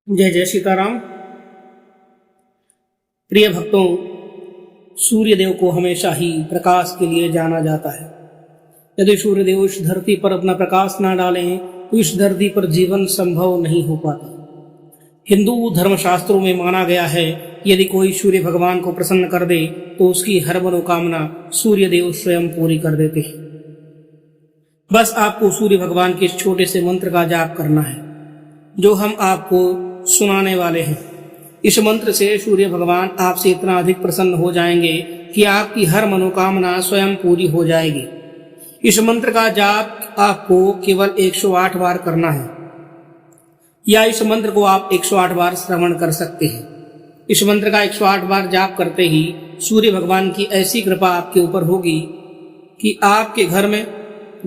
जय जय सीताराम। प्रिय भक्तों, सूर्यदेव को हमेशा ही प्रकाश के लिए जाना जाता है। यदि सूर्यदेव इस धरती पर अपना प्रकाश न डालें तो इस धरती पर जीवन संभव नहीं हो पाता। हिंदू धर्मशास्त्रों में माना गया है यदि कोई सूर्य भगवान को प्रसन्न कर दे तो उसकी हर मनोकामना सूर्यदेव स्वयं पूरी कर देते हैं। बस आपको सूर्य भगवान के इस छोटे से मंत्र का जाप करना है जो हम आपको सुनाने वाले हैं। इस मंत्र से सूर्य भगवान आपसे इतना अधिक प्रसन्न हो जाएंगे कि आपकी हर मनोकामना स्वयं पूरी हो जाएगी। इस मंत्र का जाप आपको केवल 108 बार करना है या इस मंत्र को आप 108 बार श्रवण कर सकते हैं। इस मंत्र का 108 बार जाप करते ही सूर्य भगवान की ऐसी कृपा आपके ऊपर होगी कि आपके घर में,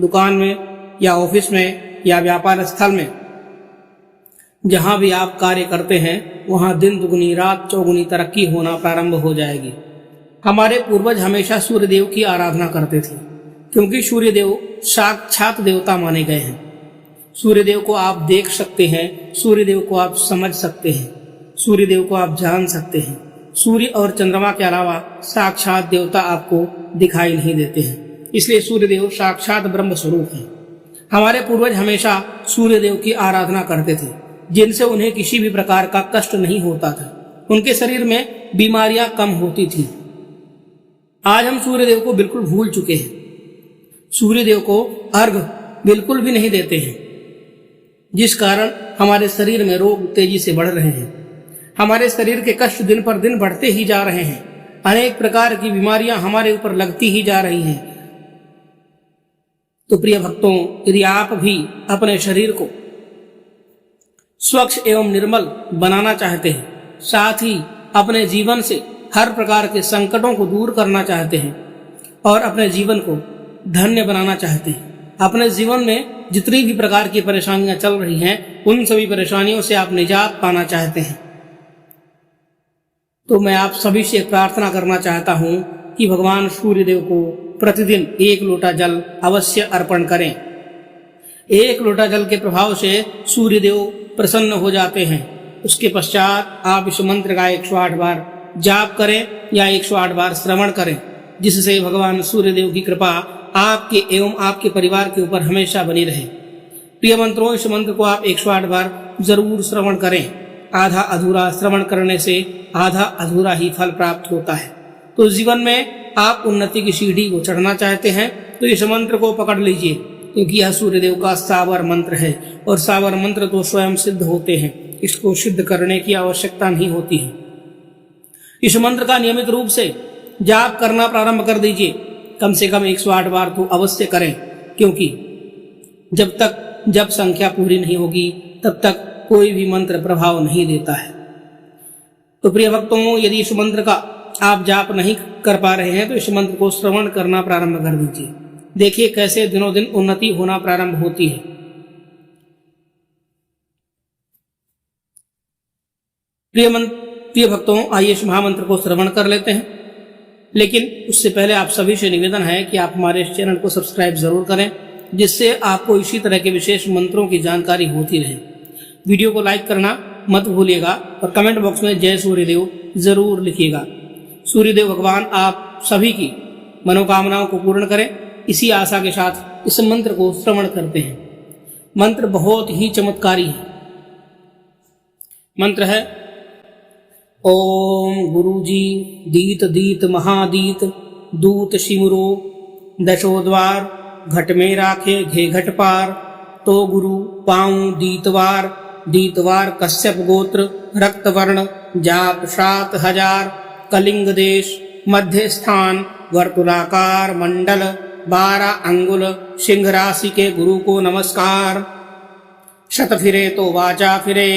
दुकान में या ऑफिस में या व्यापार स्थल में जहां भी आप कार्य करते हैं वहां दिन दुगनी रात चौगुनी तरक्की होना प्रारंभ हो जाएगी। हमारे पूर्वज हमेशा सूर्यदेव की आराधना करते थे क्योंकि सूर्यदेव साक्षात देवता माने गए हैं। सूर्यदेव को आप देख सकते हैं, सूर्यदेव को आप समझ सकते हैं, सूर्यदेव को आप जान सकते हैं। सूर्य और चंद्रमा के अलावा साक्षात देवता आपको दिखाई नहीं देते हैं, इसलिए सूर्यदेव साक्षात ब्रह्म स्वरूप है। हमारे पूर्वज हमेशा सूर्यदेव की आराधना करते थे जिनसे उन्हें किसी भी प्रकार का कष्ट नहीं होता था। उनके शरीर में बीमारियां कम होती थी। आज हम सूर्यदेव को बिल्कुल भूल चुके हैं। सूर्यदेव को अर्घ्य बिल्कुल भी नहीं देते हैं, जिस कारण हमारे शरीर में रोग तेजी से बढ़ रहे हैं। हमारे शरीर के कष्ट दिन पर दिन बढ़ते ही जा रहे हैं। अनेक प्रकार की बीमारियां हमारे ऊपर लगती ही जा रही हैं। तो प्रिय भक्तों, यदि आप भी अपने शरीर को स्वच्छ एवं निर्मल बनाना चाहते हैं, साथ ही अपने जीवन से हर प्रकार के संकटों को दूर करना चाहते हैं और अपने जीवन को धन्य बनाना चाहते हैं, अपने जीवन में जितनी भी प्रकार की परेशानियां चल रही हैं उन सभी परेशानियों से आप निजात पाना चाहते हैं, तो मैं आप सभी से प्रार्थना करना चाहता हूं कि भगवान सूर्यदेव को प्रतिदिन 1 लोटा जल अवश्य अर्पण करें। 1 लोटा जल के प्रभाव से सूर्यदेव प्रसन्न हो जाते हैं। उसके पश्चात आप इस मंत्र का 108 बार जाप करें या 108 बार श्रवण करें, जिससे भगवान सूर्यदेव की कृपा आपके एवं आपके परिवार के ऊपर हमेशा बनी रहे। प्रिय मंत्रों, इस मंत्र को आप 108 बार जरूर श्रवण करें। आधा अधूरा श्रवण करने से आधा अधूरा ही फल प्राप्त होता है। तो जीवन में आप उन्नति की सीढ़ी को चढ़ना चाहते हैं तो इस मंत्र को पकड़ लीजिए, क्योंकि यह सूर्यदेव का सावर मंत्र है और सावर मंत्र तो स्वयं सिद्ध होते हैं, इसको सिद्ध करने की आवश्यकता नहीं होती है। इस मंत्र का नियमित रूप से जाप करना प्रारंभ कर दीजिए। कम से कम 108 बार तो अवश्य करें, क्योंकि जब संख्या पूरी नहीं होगी तब तक कोई भी मंत्र प्रभाव नहीं देता है। तो प्रिय भक्तों, यदि इस मंत्र का आप जाप नहीं कर पा रहे हैं तो इस मंत्र को श्रवण करना प्रारंभ कर दीजिए। देखिए कैसे दिनों दिन उन्नति होना प्रारंभ होती है। प्रिय भक्तों, आइए इस महामंत्र को श्रवण कर लेते हैं। लेकिन उससे पहले आप सभी से निवेदन है कि आप हमारे इस चैनल को सब्सक्राइब जरूर करें, जिससे आपको इसी तरह के विशेष मंत्रों की जानकारी होती रहे। वीडियो को लाइक करना मत भूलिएगा और कमेंट बॉक्स में जय सूर्यदेव जरूर लिखिएगा। सूर्यदेव भगवान आप सभी की मनोकामनाओं को पूर्ण करें, इसी आशा के साथ इस मंत्र को श्रवण करते हैं। मंत्र बहुत ही चमत्कारी है। मंत्र है: ओम गुरुजी दीत दीत महादीत दूत शिमुरो दशोद्वार घट में राखे घे घट पार। तो गुरु पाऊं दीतवार दीतवार कश्यप गोत्र रक्त वर्ण जाप 7000 कलिंग देश मध्य स्थान वर्तुलाकार मंडल 12 अंगुल सिंह राशि के गुरु को नमस्कार। शत फिरे तो वाचा फिरे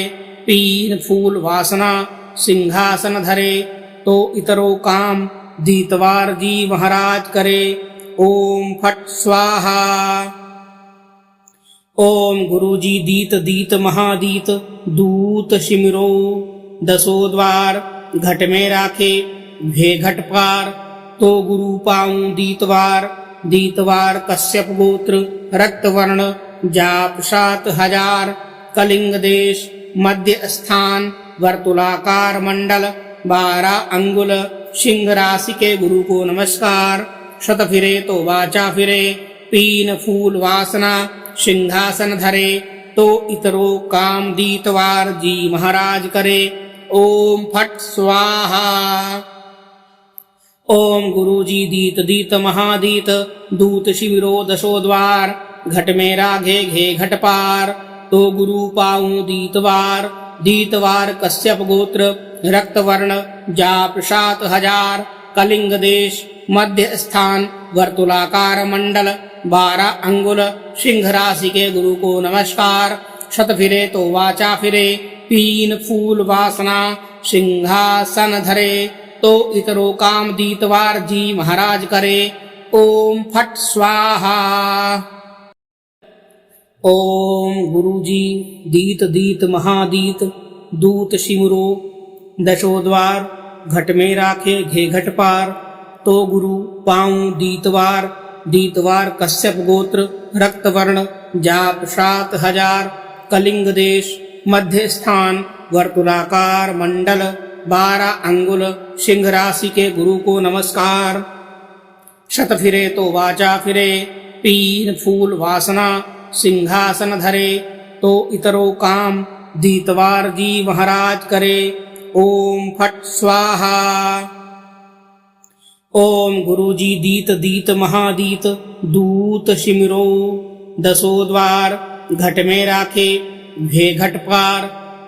पीन फूल वासना सिंहासन धरे। तो इतरो काम दीतवार जी महाराज करे। ओम फट स्वाहा। ओम गुरुजी दीत दीत महादीत दूत शिमरो दशोद्वार घट में राखे घे घट पार। तो गुरु पाऊं दीतवार दीतवार कश्यप गोत्र रक्त वर्ण जाप 7000 कलिंग देश मध्य स्थान वर्तुलाकार मंडल 12 अंगुल सिंह राशि के गुरु को नमस्कार। शत फिरे तो वाचा फिरे, पीन फूल वासना सिंहासन धरे, तो इतरो काम दीतवार जी महाराज करे। ओम फट स्वाहा। ओम गुरु जी दीत दीत महादीत, दूत शिविरो दशो द्वार, घट में राघे घे घट पार, तो गुरु पाऊं दीतवार। दीतवार कश्यप गोत्र रक्त वर्ण जाप 7000, कलिंग देश मध्य स्थान वर्तुलाकार मंडल 12 अंगुल सिंह राशि के गुरु को नमस्कार। शत फिरे तो वाचा फिरे, पीन फूल वासना सिंहासन धरे, तो इतरो काम दीतवार जी महाराज करे। ओम फट स्वाहा। ओम गुरु जी दीत दीत महादीत, दूत शिमुरो दशो द्वार, घट में राखे घे घट पार, तो गुरु पाऊं दीतवार। दीतवार कश्यप गोत्र रक्त वर्ण जाप 7000, कलिंग देश मध्य स्थान वर्तुलाकार मंडल 12 अंगुल सिंह राशि के गुरु को नमस्कार। शत फिरे तो वाचा फिरे, पीन फूल वासना सिंहासन धरे, तो इतरो काम दीतवार जी महाराज करे। ओम फट स्वाहा। ओम गुरु जी दीत दीत महादीत, दूत शिमिरो दशो द्वार, घट में राखे घे घट पार,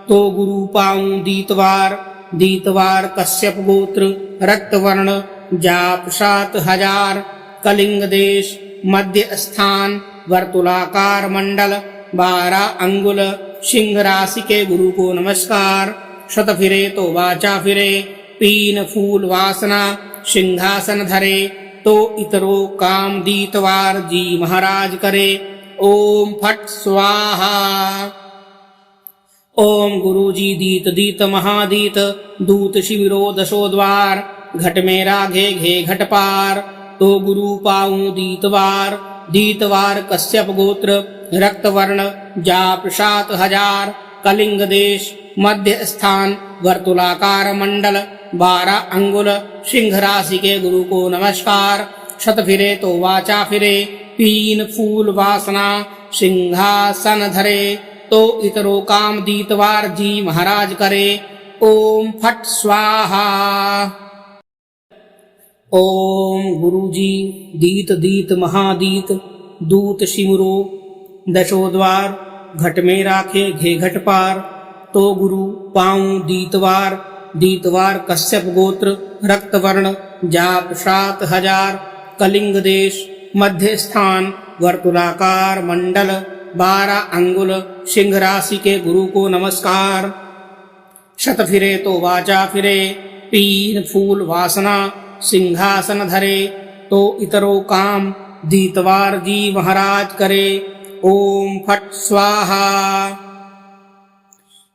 तो गुरु पाऊं दीतवार। दीतवार कश्यप गोत्र रक्त वर्ण जाप 7000, कलिंग देश मध्य स्थान वर्तुलाकार मंडल 12 अंगुल सिंह राशि के गुरु को नमस्कार। शत फिरे तो वाचा फिरे, पीन फूल वासना सिंहासन धरे, तो इतरो काम दीतवार जी महाराज करे। ओम फट स्वाहा। ओम गुरु जी दीत दीत महादीत, दूत शिविरो दशो द्वार, घट में राघे घे घट पार, तो गुरु पाऊं दीतवार। दीतवार कश्यप गोत्र रक्त वर्ण जाप 7000, कलिंग देश मध्य स्थान वर्तुलाकार मंडल 12 अंगुल सिंह राशि के गुरु को नमस्कार। शत फिरे तो वाचा फिरे, पीन फूल वासना सिंहासन धरे, तो इतरो काम दीतवार जी महाराज करे। ओम फट स्वाहा। ओम गुरु जी दीत दीत महादीत, दूत शिमुरो दशो द्वार, घट में राखे घे घट पार, तो गुरु पाऊं दीतवार। दीतवार कश्यप गोत्र रक्त वर्ण जाप 7000, कलिंग देश मध्य स्थान वर्तुलाकार मंडल 12 अंगुल सिंह राशि के गुरु को नमस्कार। शत फिरे तो वाचा फिरे, पीन फूल वासना सिंहासन धरे, तो इतरो काम दीतवार जी महाराज करे। ओम फट स्वाहा।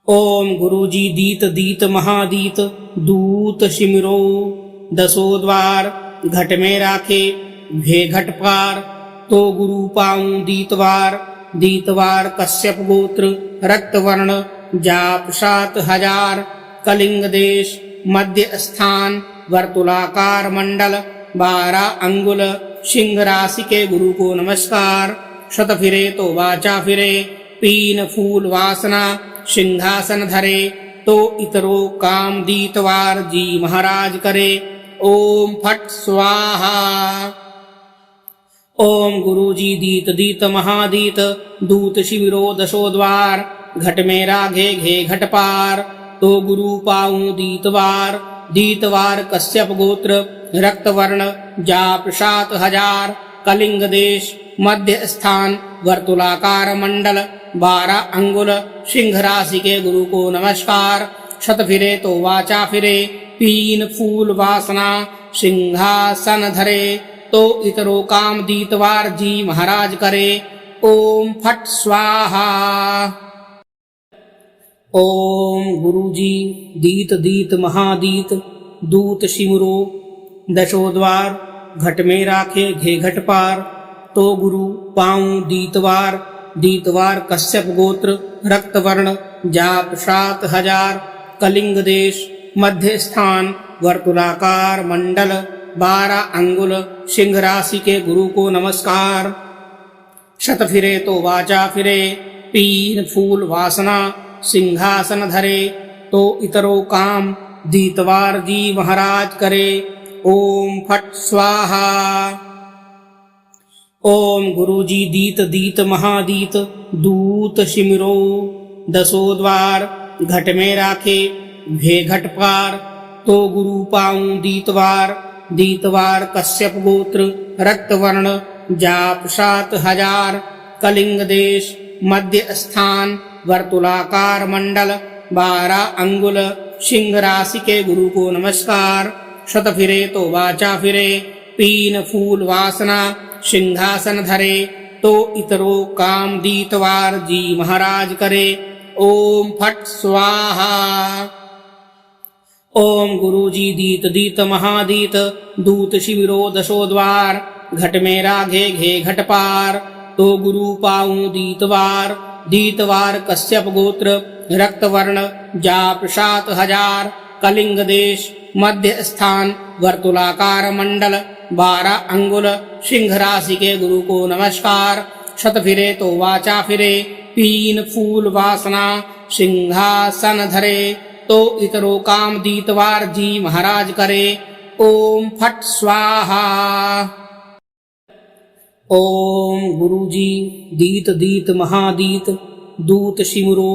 ओम गुरु जी दीत दीत महादीत, दूत शिमिरो दशो द्वार, घट में राखे घे घट पार, तो गुरु पाऊं दीतवार। दीतवार कश्यप गोत्र रक्त वर्ण जाप 7000, कलिंग देश मध्य स्थान वर्तुलाकार मंडल 12 अंगुल सिंह राशि के गुरु को नमस्कार। शत फिरे तो वाचा फिरे, पीन फूल वासना सिंहासन धरे, तो इतरो काम दीतवार जी महाराज करे। ओम फट स्वाहा। ओम गुरु जी दीत दीत महादीत, दूत शिविरो दशो द्वार, घट में राघे घे घट पार, तो गुरु पाऊं दीतवार। दीतवार कश्यप गोत्र रक्त वर्ण जाप 7000, कलिंग देश मध्य स्थान वर्तुलाकार मंडल 12 अंगुल सिंह राशि के गुरु को नमस्कार। शत फिरे तो वाचा फिरे, पीन फूल वासना सिंहासन धरे, तो इतरो काम दीतवार जी महाराज करे। ओम फट स्वाहा। ओम गुरु जी दीत दीत महादीत, दूत शिमुरो दशो द्वार, घट में राखे घे घट पार, तो गुरु पाऊं दीतवार। दीतवार कश्यप गोत्र रक्त वर्ण जाप 7000 कलिंग देश मध्य स्थान वर्तुलाकार मंडल 12 अंगुल सिंह राशि के गुरु को नमस्कार। शत फिरे तो वाचा फिरे, पीन फूल वासना सिंहासन धरे, तो इतरो काम दीतवार जी महाराज करे। ओम फट स्वाहा। ओम गुरु जी दीत दीत महादीत दूत सिमरो, दसो द्वार घट में राखे घे घट पार, तो गुरु पाऊं दीतवार, दीतवार कश्यप गोत्र रक्त वर्ण, जाप 7000 कलिंग देश मध्य स्थान वर्तुलाकार मंडल 12 अंगुल सिंह राशि के गुरु को नमस्कार। शत फिरे तो वाचा फिरे, पीन फूल वासना सिंहासन धरे, तो इतरो काम दीतवार जी महाराज करे। ओम फट स्वाहा। ओम गुरु जी दीत दीत महादीत दूत शिविरो दशो द्वार, घट में राघे घे घट पार, तो गुरु पाऊं दीतवार, दीतवार कश्यप गोत्र रक्त वर्ण, जाप 7000 कलिंग देश मध्य स्थान वर्तुलाकार मंडल 12 अंगुल सिंह राशि के गुरु को नमस्कार। शत फिरे तो वाचा फिरे, पीन फूल वासना सिंहासन धरे, तो इतरो काम दीतवार जी महाराज करे। ओम फट स्वाहा। ओम गुरु जी दीत दीत महादीत दूत सिमरो,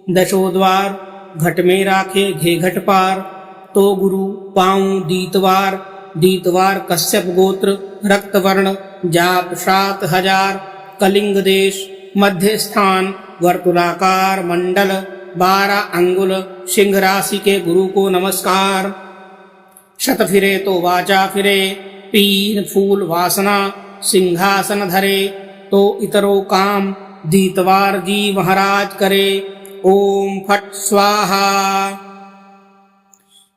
दशो द्वार घट में राखे घे घट पार, तो गुरु पाऊं दीतवार, दीतवार कश्यप गोत्र रक्त वर्ण, जाप 7000 कलिंग देश मध्य स्थान वर्तुलाकार मंडल 12 अंगुल सिंह राशि के गुरु को नमस्कार। शत फिरे तो वाचा फिरे, पीन फूल वासना सिंहासन धरे, तो इतरो काम दीतवार जी महाराज करे। ओम फट स्वाहा।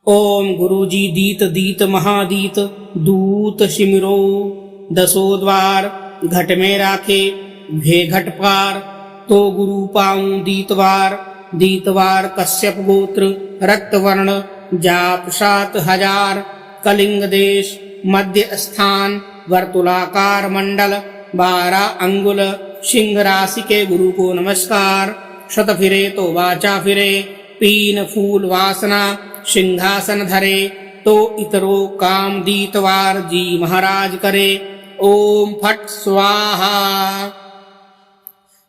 ओम गुरु जी दीत दीत महादीत दूत सिमरो, दसो द्वार घट में राखे घे घट पार, तो गुरु पाऊं दीतवार, दीतवार कश्यप गोत्र रक्त वर्ण, जाप 7000 कलिंग देश मध्य स्थान वर्तुलाकार मंडल 12 अंगुल सिंह राशि के गुरु को नमस्कार। शत फिरे तो वाचा फिरे, पीन फूल वासना सिंहासन धरे, तो इतरो काम दीतवार जी महाराज करे। ओम फट स्वाहा।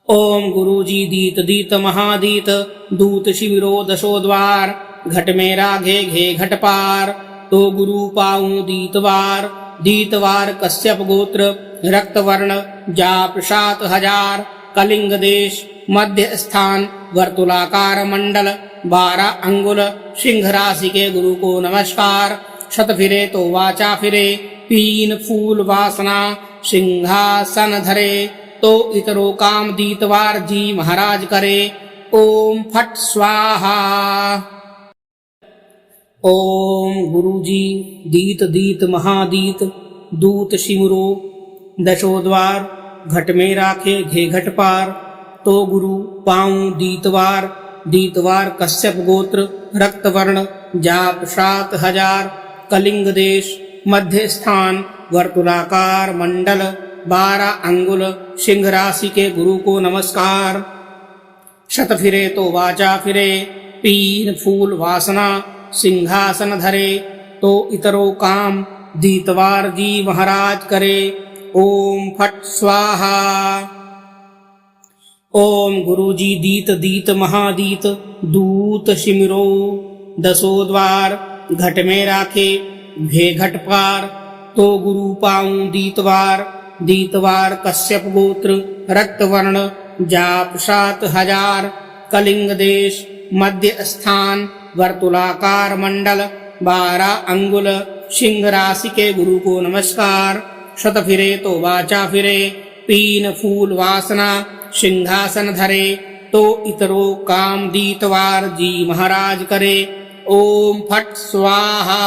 ओम गुरु जी दीत दीत महादीत दूत शिविरो दशो द्वार, घट में राघे घे घट पार, तो गुरु पाऊं दीतवार, दीतवार कश्यप गोत्र रक्त वर्ण, जाप 7000 कलिंग देश मध्य स्थान वर्तुलाकार मंडल 12 अंगुल सिंह राशि के गुरु को नमस्कार। शत फिरे तो वाचा फिरे, पीन फूल वासना सिंहासन धरे, तो इतरो काम दीतवार जी महाराज करे। ओम फट स्वाहा। ओम गुरु जी दीत दीत महादीत दूत सिमरो, दशो द्वार घट में राखे घे घट पार, तो गुरु पाऊं दीतवार, दीतवार कश्यप गोत्र रक्त वर्ण, जाप 7000 कलिंग देश मध्य स्थान वर्तुलाकार मंडल 12 अंगुल सिंह राशि के गुरु को नमस्कार। शत फिरे तो वाचा फिरे, पीन फूल वासना सिंहासन धरे, तो इतरो काम दीतवार जी महाराज करे। ओम फट स्वाहा। ओम गुरु जी दीत दीत महादीत दूत सिमरो, दसो द्वार घट में राखे घे घट पार, तो गुरु पाऊं दीतवार, दीतवार कश्यप गोत्र रक्त वर्ण, जाप 7000 कलिंग देश मध्य स्थान वर्तुलाकार मंडल 12 अंगुल सिंह राशि के गुरु को नमस्कार। शत फिरे तो वाचा फिरे, पीन फूल वासना सिंहासन धरे, तो इतरो काम दीतवार जी महाराज करे। ओम फट स्वाहा।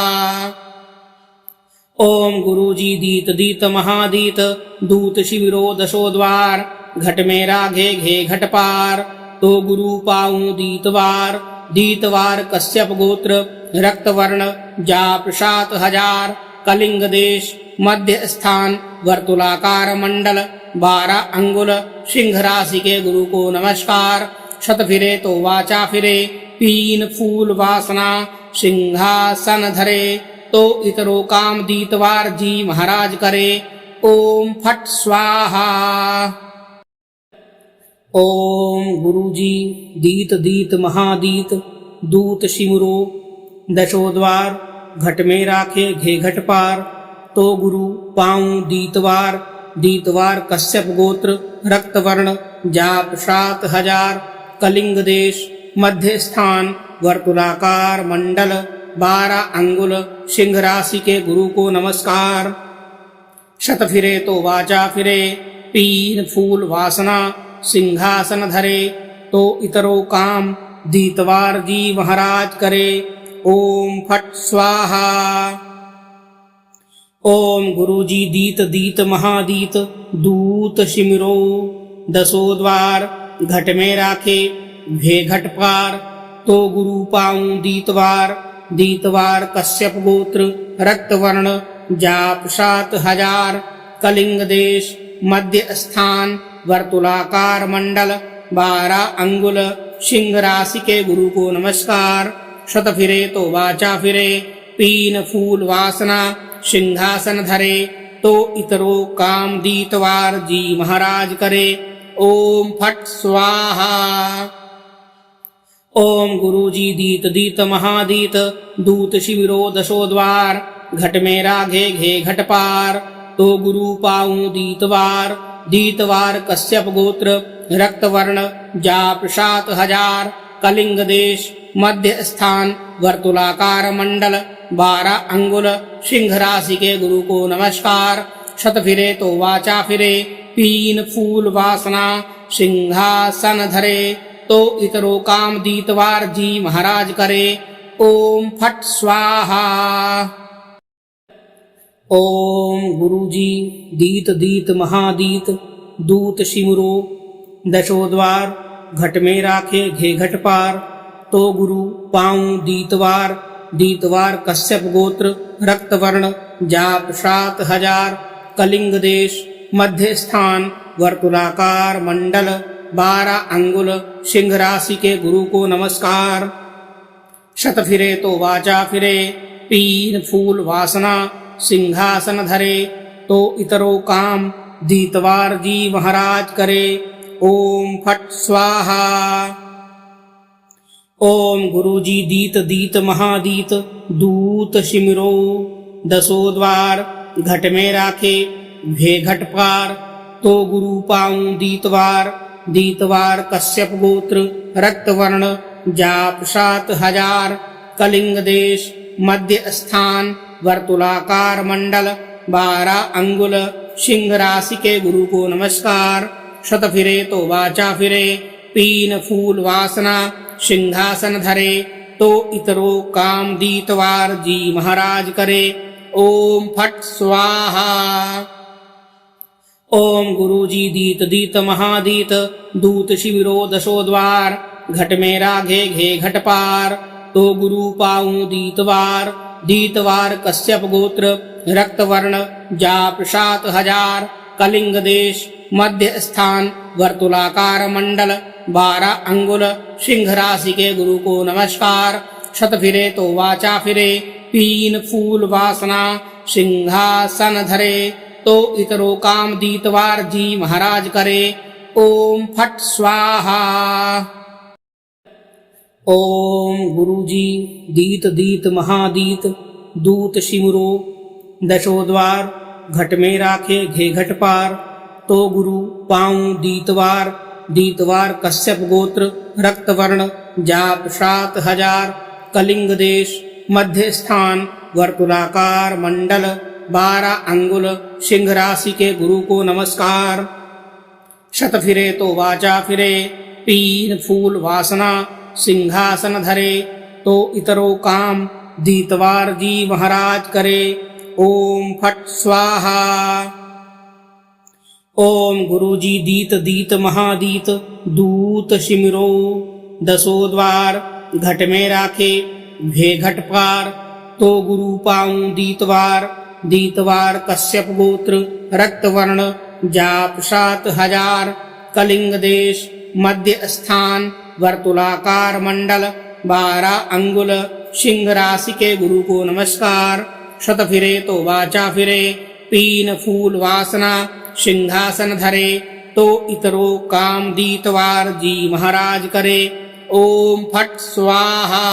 ओम गुरु जी दीत दीत महादीत दूत शिविरो दशो द्वार, घट में राघे घे घट पार, तो गुरु पाऊं दीतवार, दीतवार कश्यप गोत्र, रक्त वर्ण, जाप 7000, कलिंग देश, मध्य स्थान, वर्तुलाकार मंडल, 12 अंगुल, सिंह राशि के गुरु को नमस्कार। शत फिरे तो वाचा फिरे, 3 फूल वासना, सिंहासन धरे, तो इतरो काम दीतवार जी महाराज करे। ओम फट स्वाहा। ओम गुरुजी दीत दीत महादीत, दूत सिमरो, दशो द्वार, घट में राखे घे घट पार, तो गुरु पाऊं दीतवार, दीतवार कश्यप गोत्र, रक्त वर्ण, जाप 7000, कलिंग देश, मध्य स्थान, वर्तुलाकार मंडल, 12 अंगुल, सिंह राशि के गुरु को नमस्कार। शत फिरे तो वाचा फिरे, 3 फूल वासना, सिंहासन धरे, तो इतरो काम दीतवार जी महाराज करे। ओम फट स्वाहा। ओम गुरुजी दीत दीत महादीत, दूत सिमरो, दसो द्वार, घट में राखे घे घट पार, तो गुरु पाऊं दीतवार, दीतवार कश्यप गोत्र, रक्त वर्ण, जाप 7000, कलिंग देश, मध्य स्थान, वर्तुलाकार मंडल, 12 अंगुल, सिंह राशि के गुरु को नमस्कार। शत फिरे तो वाचा फिरे, 3 फूल वासना, सिंहासन धरे, तो इतरो काम दीतवार जी महाराज करे। ओम फट स्वाहा। ओम गुरुजी दीत दीत महादीत, दूत शिविरो, दशो द्वार, घट में राघे घे घट पार, तो गुरु पाऊं दीतवार, दीतवार कश्यप गोत्र, रक्त वर्ण, जाप 7000, कलिंग देश, मध्य स्थान, वर्तुलाकार मंडल, 12 अंगुल, सिंह राशि के गुरु को नमस्कार। शत फिरे तो वाचा फिरे, 3 फूल वासना, सिंहासन धरे, तो इतरो काम दीतवार जी महाराज करे। ओम फट स्वाहा। ओम गुरुजी दीत दीत महादीत, दूत सिमरो, दशो द्वार, घट में राखे घे घट पार, तो गुरु पाऊं दीतवार, दीतवार कश्यप गोत्र, रक्त वर्ण, जाप 7000, कलिंग देश, मध्य स्थान, वर्तुलाकार मंडल, 12 अंगुल, सिंह राशि के गुरु को नमस्कार। शत फिरे तो वाचा फिरे, 3 फूल वासना, सिंहासन धरे, तो इतरो काम दीतवार जी महाराज करे। ओम फट स्वाहा। ओम गुरुजी दीत दीत महादीत, दूत सिमरो, दसो द्वार, घट में राखे घे घट पार, तो गुरु पाऊं दीतवार, दीतवार कश्यप गोत्र, रक्त वर्ण, जाप 7000, कलिंग देश, मध्य स्थान, वर्तुलाकार मंडल, 12 अंगुल, सिंह राशि के गुरु को नमस्कार। शत फिरे तो वाचा फिरे, 3 फूल वासना, सिंहासन धरे, तो इतरो काम दीतवार जी महाराज करे। ओम फट स्वाहा। ओम गुरुजी दीत दीत महादीत, दूत शिविरो, दशो द्वार, घट में राघे घे घट पार, तो गुरु पाऊं दीतवार, दीतवार कश्यप गोत्र, रक्त वर्ण, जाप 7000, कलिंग देश, मध्य स्थान, वर्तुलाकार मंडल, 12 अंगुल, सिंह राशि के गुरु को नमस्कार। शत फिरे तो वाचा फिरे, 3 फूल वासना, सिंहासन धरे, तो इतरो काम दीतवार जी महाराज करे। ओम फट स्वाहा। ओम गुरुजी दीत दीत महादीत, दूत सिमरो, दशो द्वार, घट में राखे घे घट पार, तो गुरु पाऊं दीतवार, दीतवार कश्यप गोत्र, रक्त वर्ण, जाप 7000, कलिंग देश, मध्य स्थान, वर्तुलाकार मंडल, 12 अंगुल, सिंह राशि के गुरु को नमस्कार। शत फिरे तो वाचा फिरे, 3 फूल वासना, सिंहासन धरे, तो इतरो काम दीतवार जी महाराज करे। ओम फट स्वाहा। ओम गुरुजी दीत दीत महादीत दूत शिमिरो दसो द्वार घट में राखे घे घट पार तो गुरु पाऊं दीतवार दीतवार कश्यप गोत्र रक्त वर्ण जाप 7000 कलिंग देश मध्य स्थान वर्तुलाकार मंडल 12 अंगुल सिंह राशि के गुरु को नमस्कार। शत फिरे तो वाचा फिरे पीन फूल वासना सिंहासन धरे तो इतरो काम दीतवार जी महाराज करे। ओम फट स्वाहा।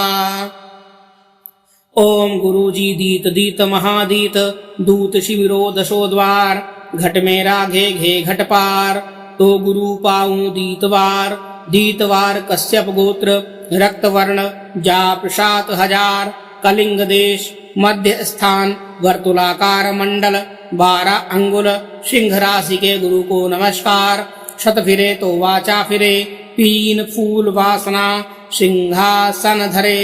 ओम गुरुजी दीत दीत महादीत दूत शिविरो दसो द्वार घट में राघे घे घट पार तो गुरु पाऊं दीतवार दीतवार कश्यप गोत्र रक्त वर्ण जाप 7000 कलिंग देश मध्य स्थान वर्तुलाकार मंडल 12 अंगुल सिंह राशि के गुरु को नमस्कार। शत फिरे तो वाचा फिरे पीन फूल वासना सिंहासन धरे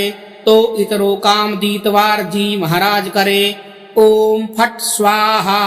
तो इतरो काम दीतवार जी महाराज करे। ओम फट स्वाहा।